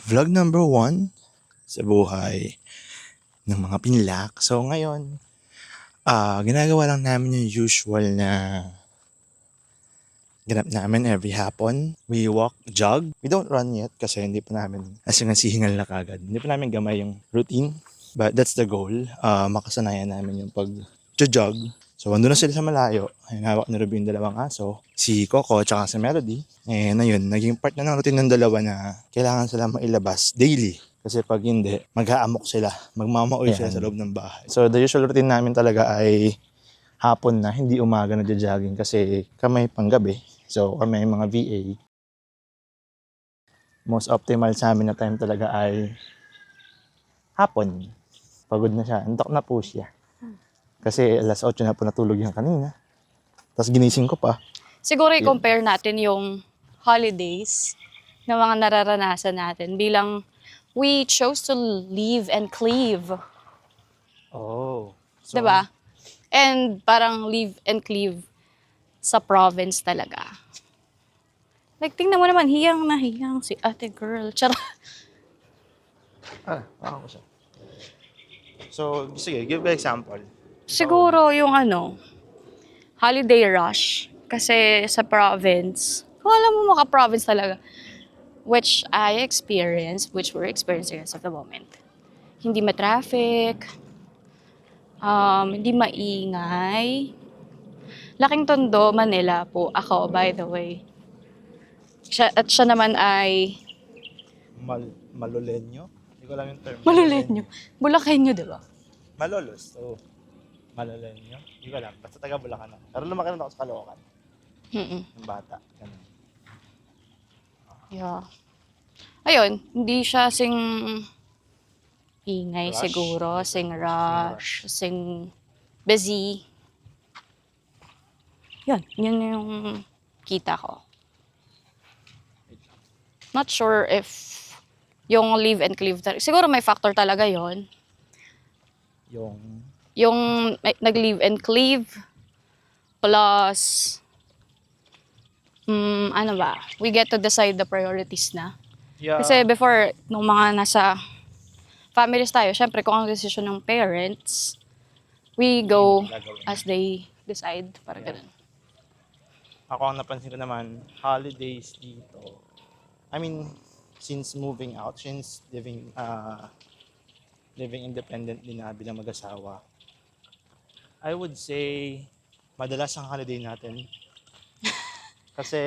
Vlog number 1 sa buhay ng mga pinlak. So ngayon, ginagawa lang namin yung usual na ganap namin every hapon. We walk, jog. We don't run yet kasi hindi pa namin hingal na kagad. Hindi pa namin gamay yung routine. But that's the goal. Makasanayan namin yung pag-jog. So, andun na sila sa malayo. Ayun, hawak ni Ruby yung dalawang aso. Si Coco at si Melody. And ayun, naging part na ng routine ng dalawa na kailangan sila mailabas daily. Kasi pag hindi, mag-haamok sila. Magmamaoy sila sa loob ng bahay. So, the usual routine namin talaga ay hapon na, hindi umaga na jogging kasi kami panggabi. So, kami mga VA. Most optimal sa amin na time talaga ay hapon. Pagod na siya. Antok na po siya. Kasi alas 8 na po natulog yan kanina. Tapos ginising ko pa. Siguro i-compare natin yung holidays na mga nararanasan natin bilang we chose to live and cleave. Oh. So, Diba? And parang live and cleave sa province talaga. Like, tingnan mo naman, hiyang na hiyang si ate girl. Charot. ako siya. So, sige, give an example. Siguro yung holiday rush. Kasi sa province, kung alam mo maka-province talaga, which we're experiencing as of the moment. Hindi ma-traffic, hindi maingay. Laking Tondo, Manila po ako, by the way. Siya naman ay Malulenyo? Hindi ko alam yung term. Malulenyo. Bulakenyo, di ba? Malolos. So, Malulenyo? Hindi ko alam. Basta taga Bulacan ako. Pero lumaki rin ako sa Caloocan. Yung bata. Ganun. Yeah. Ayun, hindi siya sing ingay Rush? siguro, sing rush, sing busy. Yun yung kita ko. Not sure if yung live and cleave, siguro may factor talaga yon. Yung nag-live and cleave plus we get to decide the priorities na. Yeah. Kasi before, nung mga nasa families tayo, syempre kung ang decision ng parents, we go as they decide. Parang ganun. Ako ang napansin ko naman, holidays dito. I mean, since moving out, since living independently na bilang mag-asawa, I would say, madalas ang holiday natin. Kasi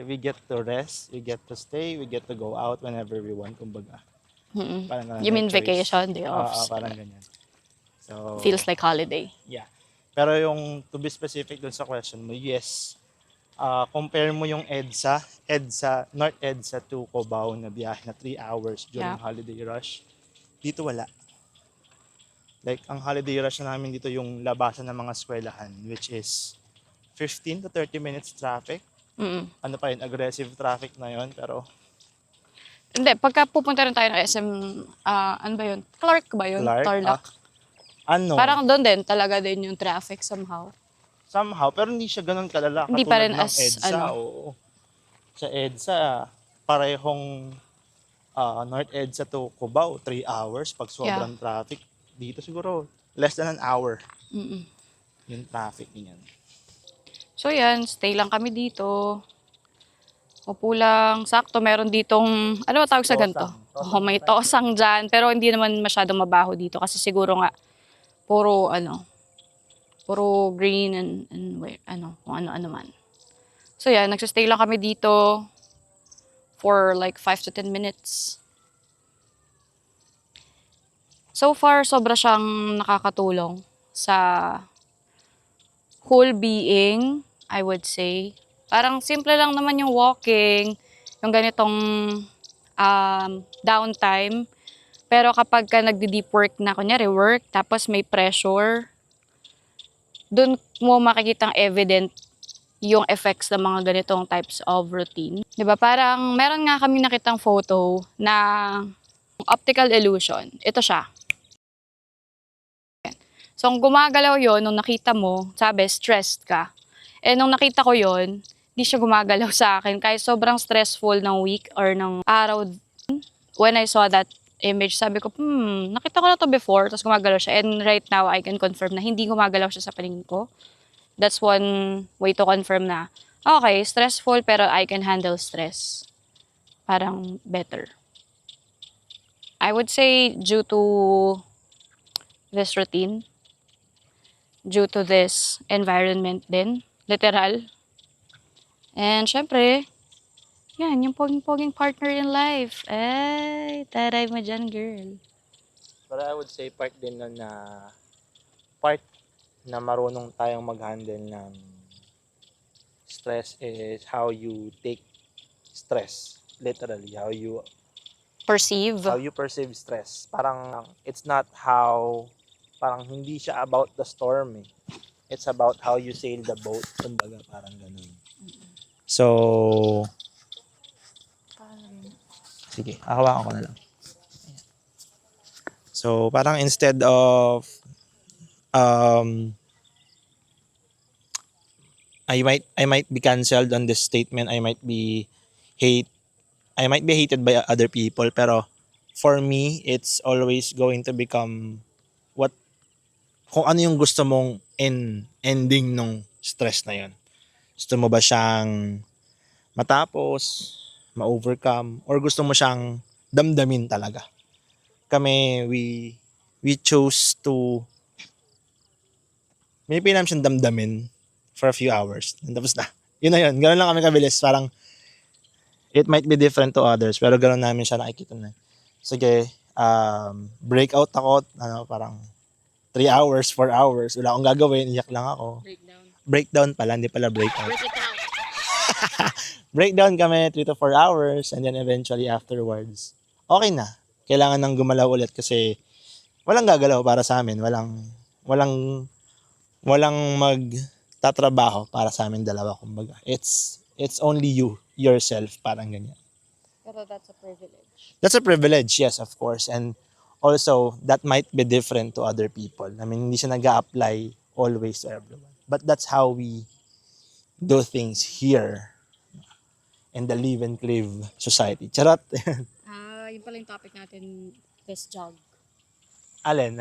we get to rest, we get to stay, we get to go out whenever we want, kumbaga. Parang You mean vacation, day offs? Parang ganyan. So, Feels like holiday. yeah. Pero yung, to be specific dun sa question mo, yes. Compare mo yung North EDSA to Cubao na biyahe na 3 hours during holiday rush. Dito wala. Like, ang holiday rush na namin dito yung labasan ng mga eskwelahan, which is 15 to 30 minutes traffic. Ano pa yun, aggressive traffic na yun, pero... Hindi, pagka pupunta rin tayo ng SM, ano ba yun? Clark ba yun? Tarlac? Parang doon din, talaga din yung traffic somehow. Somehow, pero hindi siya ganun kalala. Hindi pa rin ng as, EDSA. Oo. Sa EDSA, parehong North EDSA to Cubao, 3 hours pag sobrang traffic. Dito siguro, less than an hour. Yung traffic niyan. So yan, stay lang kami dito. Upo lang, sakto, meron ditong, ano ba tawag sa ganito? May tosang dyan, pero hindi naman masyadong mabaho dito kasi siguro nga, puro green and kung ano-ano man. So yan, nagsistay lang kami dito for like 5 to 10 minutes. So far, sobra siyang nakakatulong sa whole being, I would say. Parang simple lang naman yung walking, yung ganitong downtime. Pero kapag ka nagdi-deep work na, kunyari work, tapos may pressure, dun mo makikitang evident yung effects ng mga ganitong types of routine. Diba? Parang meron nga kami nakitang photo na optical illusion. Ito siya. So, kung gumagalaw yon nung nakita mo, sabi, stressed ka. Nung nakita ko yon, di siya gumagalaw sa akin. Kahit sobrang stressful ng week or ng araw when I saw that image, sabi ko, nakita ko na to before, tapos gumagalaw siya. And right now, I can confirm na hindi gumagalaw siya sa paningin ko. That's one way to confirm na, okay, stressful, pero I can handle stress. Parang better. I would say due to this routine, due to this environment din, literal. And syempre, yan, yung poging-poging partner in life. Ay, taray mo dyan, girl. But I would say part din nun na part na marunong tayong mag-handle ng stress is how you take stress. Literally, Perceive. how you perceive stress. Parang it's not parang hindi siya about the storm eh. It's about how you sail the boat. Kumbaga, parang ganun. So, sige, hahawakan ko na lang. So, parang instead of I might be cancelled on this statement. I might be hated by other people, pero for me, it's always going to become kung ano yung gusto mong ending nung stress na yun. Gusto mo ba siyang matapos, ma-overcome, or gusto mo siyang damdamin talaga? Kami, we chose to may namin siyang damdamin for a few hours. And tapos na. Yun na yun. Ganun lang kami kabilis. Parang it might be different to others, pero ganun namin siya nakikita na. Sige, breakout ako, parang 3 hours, 4 hours, wala akong gagawin, iyak lang ako. Breakdown pala, hindi pala breakout. Break it down. Breakdown kami 3 to 4 hours, and then eventually afterwards, okay na. Kailangan nang gumalaw ulit kasi walang gagalaw para sa amin. Walang magtatrabaho para sa amin dalawa, kumbaga. It's only yourself, parang ganyan. Pero that's a privilege. That's a privilege, yes, of course. And also, that might be different to other people. I mean, hindi siya nag-a-apply always to everyone. But that's how we do things here in the Live and Crave Society. Charot! Yun pala yung topic natin this jog. Alin?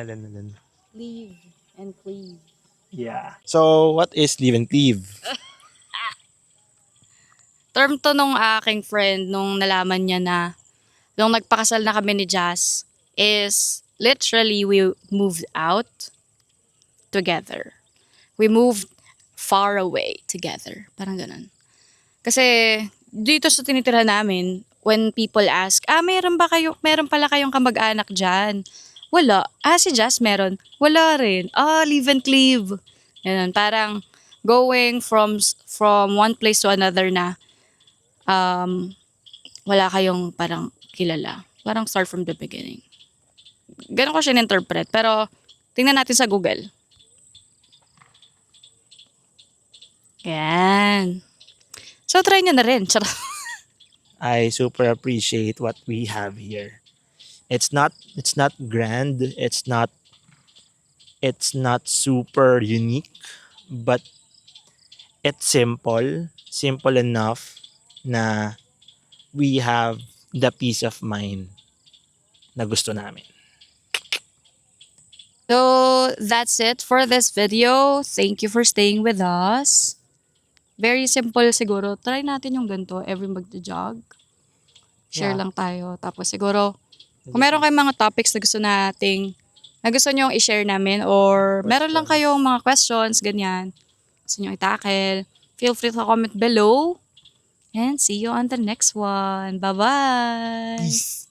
Leave and cleave. Yeah. So, what is Live and Crave? Term to nung aking friend nung nalaman niya na nung nagpakasal na kami ni Jazz is literally we moved out together. We moved far away together. Parang ganun. Kasi dito sa tinitira namin, when people ask, meron pala kayong kamag-anak dyan? Wala. Si Jazz meron? Wala rin. Live and cleave. Ganun. Parang going from one place to another na wala kayong parang kilala. Parang start from the beginning. Ganun ko siya in-interpret. Pero tingnan natin sa Google. Yan. So try nyo na rin. Charot. I super appreciate what we have here. It's not grand, it's not super unique, but it's simple enough na we have the peace of mind na gusto namin. So that's it for this video. Thank you for staying with us. Very simple siguro. Try natin yung ganito every magja-jog. Share Yeah. lang tayo. Tapos siguro, kung meron kayong mga topics na gusto nyo i-share namin or meron lang kayong mga questions, ganyan, gusto nyo i-tackle, feel free to comment below. And see you on the next one. Bye-bye! Peace.